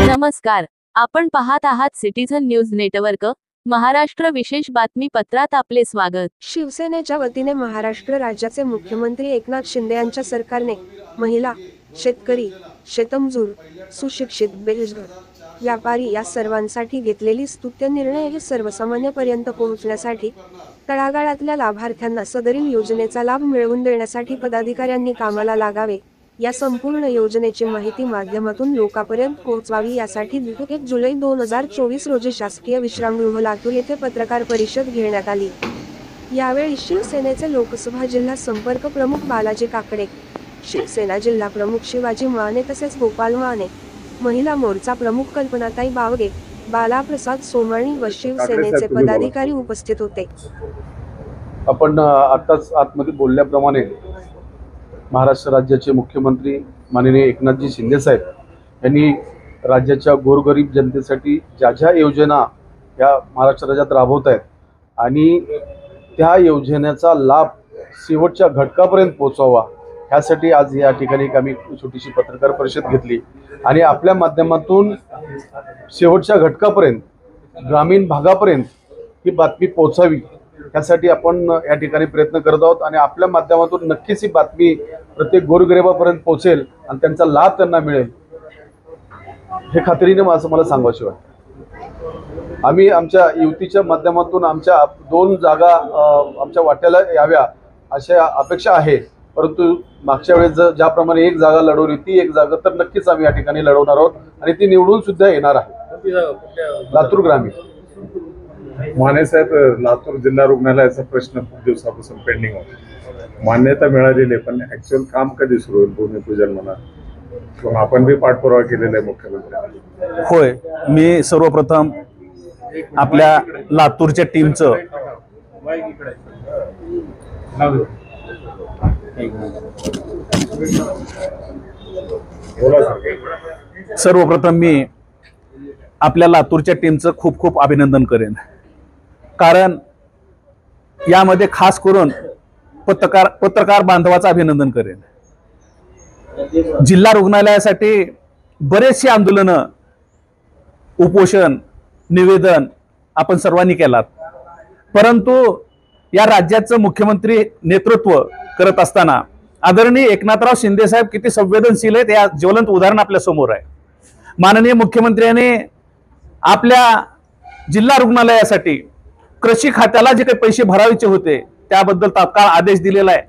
नमस्कार, आपण पाहत आहात सिटीझन न्यूज नेटवर्क महाराष्ट्र विशेष बातमीपत्रात आपले स्वागत। शिवसेनेच्या वतीने महाराष्ट्र राज्याचे मुख्यमंत्री एकनाथ शिंदे यांच्या सरकारने महिला, शेतकरी, शेतमजूर, सुशिक्षित, बेरोजगार, व्यापारी या सर्वांसाठी घेतलेली स्तुत्य निर्णय हे सर्वसामान्यपर्यंत पोहोचण्यासाठी तळागाळातल्या लाभार्थ्यांना सदरील योजनेचा लाभ मिळवून देण्यासाठी पदाधिकाऱ्यांनी कामाला लागावे, या संपूर्ण योजनेची माहिती माध्यमातून लोकांपर्यंत पोहोचवावी यासाठी 1 जुलै 2024 रोजी शासकीय विश्रामगृह लातूर येथे पत्रकार परिषद घेण्यात आली। यावेळी शिवसेनेचे लोकसभा जिल्हा संपर्क प्रमुख बालाजी काकडे, शिवसेना जिल्हा प्रमुख शिवाजी माने तसेच गोपाल माने, महिला मोर्चा प्रमुख कल्पनाताई बावगे, बालाप्रसाद सोमाणी व शिवसेनेचे पदाधिकारी उपस्थित होते। आपण आताच आतमध्ये बोलल्याप्रमाणे महाराष्ट्र राज्याचे मुख्यमंत्री माननीय एकनाथजी शिंदे साहेब यांनी राज्याच्या गोरगरीब जनतेसाठी ज्या ज्या योजना या महाराष्ट्र राज्यात राबवत आहेत आणि त्या योजनेचा लाभ शेवटच्या घटकापर्यंत पोहोचावा यासाठी आज या ठिकाणी आम्ही छोटीशी पत्रकार परिषद घेतली आणि आपल्या माध्यमातून शेवटच्या घटकापर्यंत ग्रामीण भागापर्यंत ही बातमी पोहोचावी यासाठी आपण या ठिकाणी प्रयत्न करत आहोत आणि आपल्या माध्यमातून नक्कीच ही बातमी प्रत्येक गोरगरिबापर्यंत पोहोचेल आणि त्यांचा लाभ त्यांना मिळेल हे खात्रीने मला सांगायचे वाटतं। आम्ही आमच्या युतीच्या माध्यमातून आमच्या 2 जागा आमच्या वाट्याला याव्या अशा अपेक्षा आहे, परंतु मागच्या वेळेस ज्याप्रमाणे 1 जागा लढवली ती 1 जागा तर नक्कीच आम्ही या ठिकाणी लढवणार आहोत आणि ती निवडून सुद्धा येणार आहे। लातूर ग्रामीण। माने साहेब, लातूर जिल्हा रुग्णालयाचा प्रश्न खूप दिवसापासून पेंडिंग होता, मान्यता मिळालेली आहे, पण ऍक्च्युअल काम कधी सुरू होईल भूमिपूजन म्हणा आपण बी पाठपुरावा केलेला आहे मुख्यमंत्री? होय, मी सर्वप्रथम आपल्या लातूरच्या टीमचं सर्वप्रथम मी आपल्या लातूरच्या टीमचं खूप खूप अभिनंदन करेन, कारण यामध्ये खास करून पत्रकार बांधवाचं अभिनंदन करेन। जिल्हा रुग्णालयासाठी बरेचसे आंदोलनं, उपोषण, निवेदन आपण सर्वांनी केलात, परंतु या राज्याचं मुख्यमंत्री नेतृत्व करत असताना आदरणीय एकनाथराव शिंदे साहेब किती संवेदनशील आहेत या ज्वलंत उदाहरण आपल्या समोर आहे। माननीय मुख्यमंत्र्यांनी आपल्या जिल्हा रुग्णालयासाठी कृषी खात्याला जे काही पैसे भरायचे होते त्याबद्दल तात्काळ आदेश दिलेला आहे,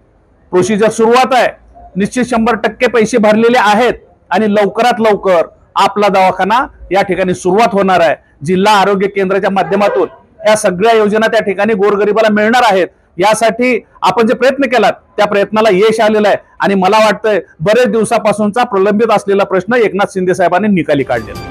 प्रोसिजर सुरुवात आहे, निश्चित 100% पैसे भरलेले आहेत आणि लवकरात लवकर आपला दवाखाना या ठिकाणी सुरुवात होणार आहे। जिल्हा आरोग्य केंद्राच्या माध्यमातून या सगळ्या योजना त्या ठिकाणी गोरगरिबाला मिळणार आहेत। यासाठी आपण जे प्रयत्न केलात त्या प्रयत्नाला यश आलेलं आहे आणि मला वाटतंय बरेच दिवसापासूनचा प्रलंबित असलेला प्रश्न एकनाथ शिंदे साहेबांनी निकाली काढलेला।